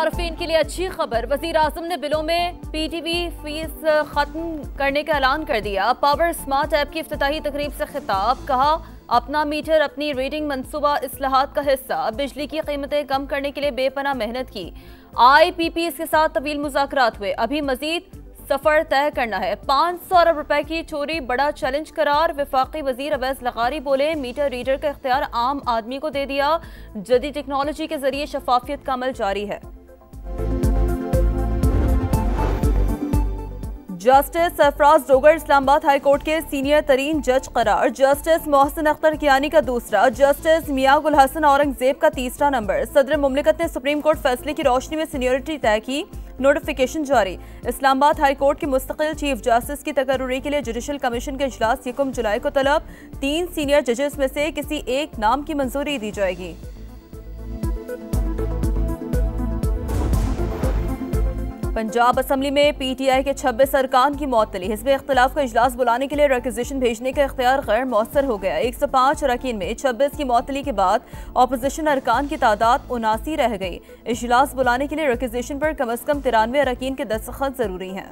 सार्फिन के लिए अच्छी खबर। वजीर आजम ने बिलों में PTV फीस खत्म करने का ऐलान कर दिया। पावर स्मार्ट ऐप की इफ्तिताही तकरीब से खिताब। कहा अपना मीटर अपनी रेटिंग मंसूबा इस्लाहात का हिस्सा। बिजली की कीमतें कम करने के लिए बेपनाह मेहनत की। IPPs के साथ तवील मुज़ाकरात हुए। अभी मजीद सफर तय करना है। 500 अरब रुपए की चोरी बड़ा चैलेंज करार। वफाकी वजीर अवैस लगारी बोले मीटर रीडर का इख्तियार आम आदमी को दे दिया। जदीद टेक्नोलॉजी के जरिए शफाफियत का अमल जारी है। Justice Sarfaraz Dogar Islamabad high court के सीनियर तरीन जज करार। जस्टिस मोहसिन अख्तर कियानी का दूसरा, जस्टिस मियां गुल हसन औरंगजेब का तीसरा नंबर। सदर मुमलिकत ने सुप्रीम कोर्ट फैसले की रोशनी में सीनियरिटी तय की। नोटिफिकेशन जारी। इस्लामाबाद हाई कोर्ट की मुस्तकिल चीफ जस्टिस की तकर्रुरी के लिए जुडिशल कमीशन के इजलास 1 जुलाई को तलब। 3 सीनियर जजेस में से किसी एक नाम की मंजूरी दी जाएगी। पंजाब असम्बली में PTI के 26 अरकान की मअतली। हिज़्ब इख्तिलाफ का इजलास बुलाने के लिए रिक्विजिशन भेजने का इख्तियार गैर मौसर हो गया। 105 अरकान में 26 की मअतली के बाद अपोजिशन अरकान की तादाद 79 रह गई। इजलास बुलाने के लिए रिक्विजिशन पर कम अज कम 93 अरकान के दस्तखत जरूरी हैं।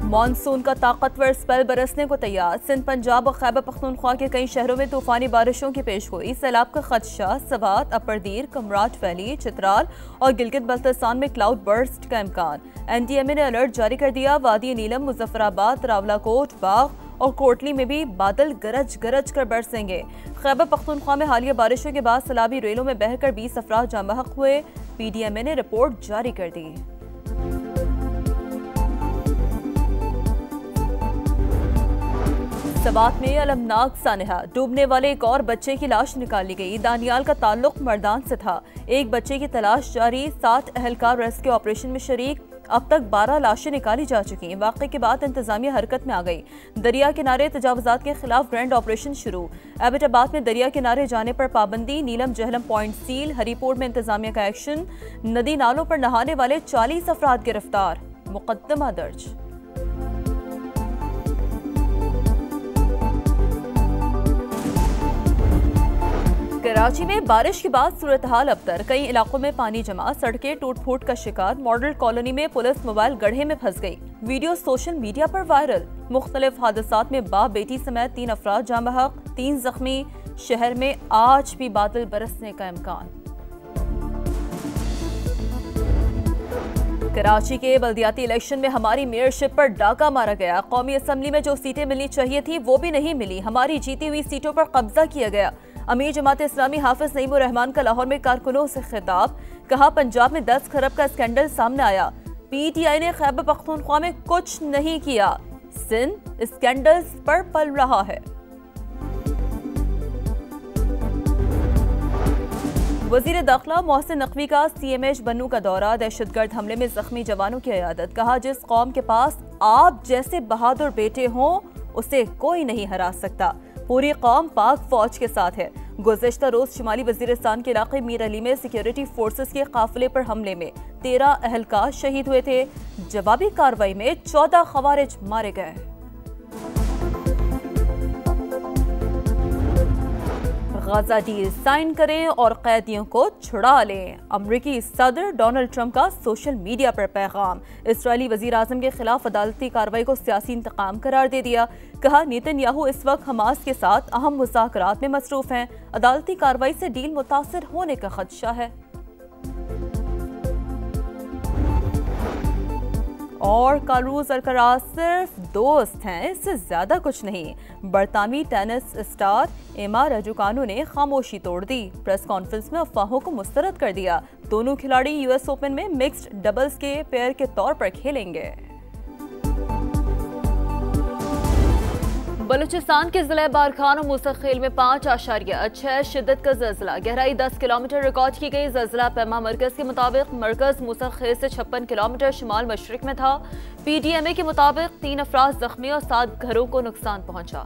मानसून का ताकतवर स्पेल बरसने को तैयार। सिंध, पंजाब और खैबर पख्तूनख्वा के कई शहरों में तूफानी बारिशों की पेशगोई। सैलाब का खदशा। सवात, अपरदीर, कमराट वैली, चित्राल और गिलगित बल्तिस्तान में क्लाउड बर्स्ट का इम्कान। NDMA ने अलर्ट जारी कर दिया। वादी नीलम, मुजफ्फराबाद, रावलाकोट, बाग और कोटली में भी बादल गरज गरज कर बरसेंगे। खैबर पख्तूनख्वा में हालिया बारिशों के बाद सैलाबी रेलों में बहकर 20 अफराद जाँ बहक हुए। PDMA ने रिपोर्ट जारी कर दी। सवात में अलमनाक सानहा। डूबने वाले एक और बच्चे की लाश निकाली गई। दानियाल का ताल्लुक मर्दान से था। एक बच्चे की तलाश जारी। 7 एहलकार रेस्क्यू ऑपरेशन में शरीक। अब तक 12 लाशें निकाली जा चुकी हैं। वाक़े के बाद इंतजामिया हरकत में आ गई। दरिया किनारे तजावुजात के खिलाफ ग्रैंड ऑपरेशन शुरू। एबटाबाद में दरिया किनारे जाने पर पाबंदी। नीलम जहलम पॉइंट सील। हरीपुर में इंतजामिया का एक्शन। नदी नालों पर नहाने वाले 40 अफराद गिरफ्तार। मुकदमा दर्ज। कराची में बारिश के बाद सूरत हाल अबतर। कई इलाकों में पानी जमा। सड़कें टूट फूट का शिकार। मॉडल कॉलोनी में पुलिस मोबाइल गड्ढे में फंस गई। वीडियो सोशल मीडिया पर वायरल। मुख्तलिफ हादसात में बाप बेटी समेत 3 अफराद जाँ बहक, 3 जख्मी। शहर में आज भी बादल बरसने का इम्कान। कराची के बल्दियाती इलेक्शन में हमारी मेयरशिप पर डाका मारा गया। कौमी असम्बली में जो सीटें मिलनी चाहिए थी वो भी नहीं मिली। हमारी जीती हुई सीटों पर कब्जा किया गया। अमीर जमात इस्लामी हाफिज नईमुर रहमान का लाहौर में कारकुनों से खिताब। कहा पंजाब में 10 खरब का स्कैंडल सामने आया। PTI ने खैबर पख्तूनख्वा में कुछ नहीं किया। सिंध स्कैंडल्स पर पल रहा है। वजीर दाखिला मोहसिन नकवी का CMH बन्नू का दौरा। दहशतगर्द हमले में जख्मी जवानों की इयादत। कहा जिस कौम के पास आप जैसे बहादुर बेटे हों उसे कोई नहीं हरा सकता। पूरी कौम पाक फौज के साथ है। गुज़िश्ता रोज शुमाली वजीरिस्तान के इलाके मीर अली में सिक्योरिटी फोर्सेस के काफिले पर हमले में 13 अहलकार शहीद हुए थे। जवाबी कार्रवाई में 14 खवारिज मारे गए। गाजा डील साइन करें और कैदियों को छुड़ा लें। अमरीकी सदर डोनाल्ड ट्रंप का सोशल मीडिया पर पैगाम। इस्राएली वजीर आजम के खिलाफ अदालती कार्रवाई को सियासी इंतकाम करार दे दिया। कहा नेतन्याहू इस वक्त हमास के साथ अहम मुज़ाकरात में मसरूफ हैं। अदालती कार्रवाई से डील मुतासिर होने का खदशा है। और कारूज अल्कराज सिर्फ दोस्त हैं, इससे ज्यादा कुछ नहीं। बरतानवी टेनिस स्टार एमा राजुकानु ने खामोशी तोड़ दी। प्रेस कॉन्फ्रेंस में अफवाहों को मुस्तरद कर दिया। दोनों खिलाड़ी US ओपन में मिक्स्ड डबल्स के पेयर के तौर पर खेलेंगे। बलूचिस्तान के जिले बारखान और मुसख्खील में 5.6 शिद्दत का ज़लज़ला। गहराई 10 किलोमीटर रिकॉर्ड की गई। ज़लज़ला पैमा मरकज़ के मुताबिक मरकज़ मुसख्खील से 56 किलोमीटर शिमाल मशरिक में था। PDMA के मुताबिक 3 अफराद जख्मी और 7 घरों को नुकसान पहुंचा।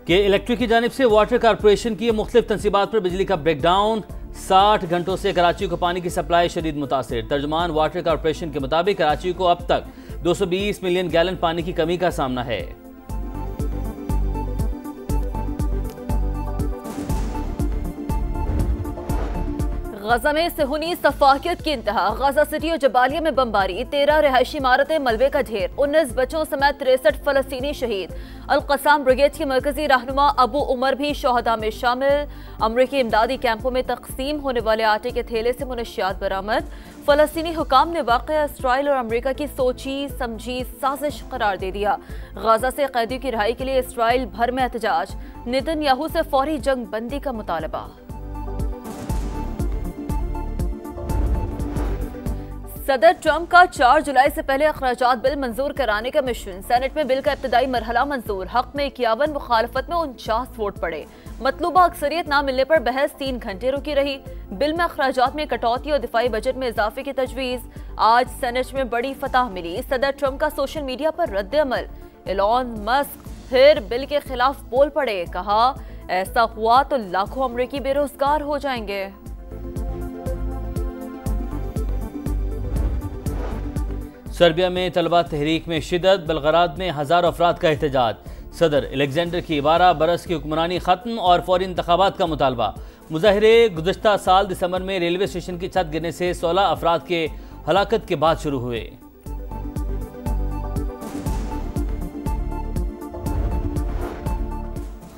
के इलेक्ट्रिक की जानिब से वाटर कारपोरेशन की मुख्तलिफ तनसीबात पर बिजली का ब्रेकडाउन। 60 घंटों से कराची को पानी की सप्लाई शदीद मुतासिर। तर्जुमान वाटर कारपोरेशन के मुताबिक कराची को अब तक 220 मिलियन गैलन पानी की कमी का सामना है। गजा में सेहूनी सफाकियत की इंतहा। गजा सिटी और जबालिया में बमबारी, 13 रिहायशी इमारतें मलबे का ढेर, 19 बच्चों समेत 63 फलस्तीनी शहीद। अल-क़साम ब्रिगेड के मरकजी रहनुमा अबू उमर भी शोहदा में शामिल। अमरीकी इमदादी कैंपों में तकसीम होने वाले आटे के थैले से मुनशियात बरामद। फलस्तीनी हुकाम ने वाक़या इसराइल और अमरीका की सोची समझी साजिश करार दे दिया। गजा से कैदियों की रिहाई के लिए इसराइल भर में एहतजाज। नेतन्याहू से फौरी जंग बंदी का मुतालबा। सदर ट्रंप का 4 जुलाई से पहले अखराजात बिल मंजूर कराने का मिशन। सेनेट में बिल का इब्तदाई मरहला मंजूर। हक में 51, मुखालफत में 49 वोट पड़े। मतलूबा अक्सरियत ना मिलने पर बहस 3 घंटे रुकी रही। बिल में अखराजात में कटौती और दिफाई बजट में इजाफे की तजवीज़। आज सेनेट में बड़ी फतह मिली। सदर ट्रंप का सोशल मीडिया पर रद्द अमल। एलॉन मस्क फिर बिल के खिलाफ बोल पड़े। कहा, ऐसा हुआ तो लाखों अमरीकी बेरोजगार हो जाएंगे। सर्बिया में तलबा तहरीक में शिदत। बेलग्राद में हज़ारों अफराद का एहतजाज। सदर अलेक्जेंडर की 12 बरस की हुक्मरानी खत्म और फौरी इंतखाबात का मुतालबा। मुजाहिरे गुज़श्ता साल दिसंबर में रेलवे स्टेशन की छत गिरने से 16 अफराद के हलाकत के बाद शुरू हुए।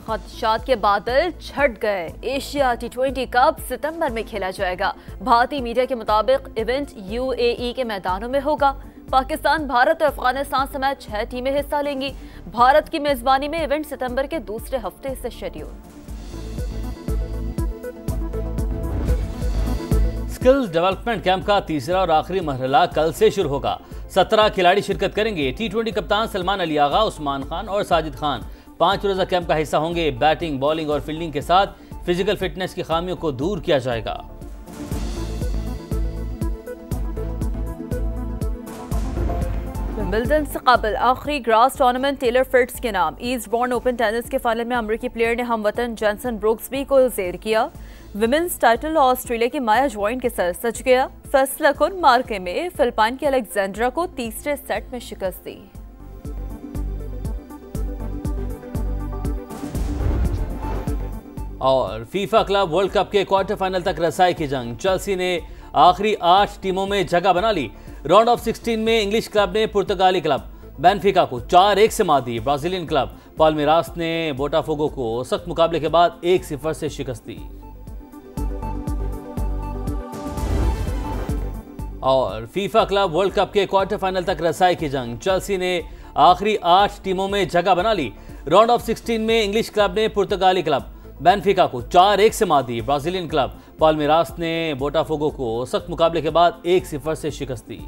खदशात के बादल छट गए। एशिया T20 कप सितंबर में खेला जाएगा। भारतीय मीडिया के मुताबिक इवेंट UAE के मैदानों में होगा। पाकिस्तान, भारत और अफगानिस्तान समेत 6 टीमें हिस्सा लेंगी। भारत की मेजबानी में इवेंट सितंबर के दूसरे हफ्ते से शेड्यूल। स्किल्स डेवलपमेंट कैंप का तीसरा और आखिरी मरहला कल से शुरू होगा। 17 खिलाड़ी शिरकत करेंगे। T20 कप्तान सलमान अली आगा, उस्मान खान और साजिद खान 5 रोजा कैंप का हिस्सा होंगे। बैटिंग, बॉलिंग और फील्डिंग के साथ फिजिकल फिटनेस की खामियों को दूर किया जाएगा। विंबलडन से कबल आखिरी ग्रास टूर्नामेंट टेलर फ्रिट्ज के नाम। ईस्टबॉर्न ओपन टेनिस के फाइनल में अमरीकी प्लेयर ने हमवतन जेंसन ब्रुक्सबी को जेर किया। विमेंस टाइटल ऑस्ट्रेलिया की माया ज्वाइन के सर सज गया। फैसला कुन मार्के में फिलिपाइन की अलेक्जेंड्रा को तीसरे सेट में शिकस्त दी। और फीफा क्लब वर्ल्ड कप के क्वार्टर फाइनल तक रसाई की जंग। चेल्सी ने आखिरी 8 टीमों में जगह बना ली। राउंड ऑफ 16 में इंग्लिश क्लब ने पुर्तगाली क्लब बेनफिका को 4-1 से मात दी। ब्राजीलियन क्लब पाल्मेरास ने बोटाफोगो को सख्त मुकाबले के बाद 1-0 से शिकस्त दी। और फीफा क्लब वर्ल्ड कप के क्वार्टर फाइनल तक रसाई की जंग। चेल्सी ने आखिरी 8 टीमों में जगह बना ली। राउंड ऑफ 16 में इंग्लिश क्लब ने पुर्तगाली क्लब बेनफिका को 4-1 से मात दी। ब्राजीलियन क्लब पाल्मेरास ने बोटाफोगो को सख्त मुकाबले के बाद 1-0 से शिकस्त दी।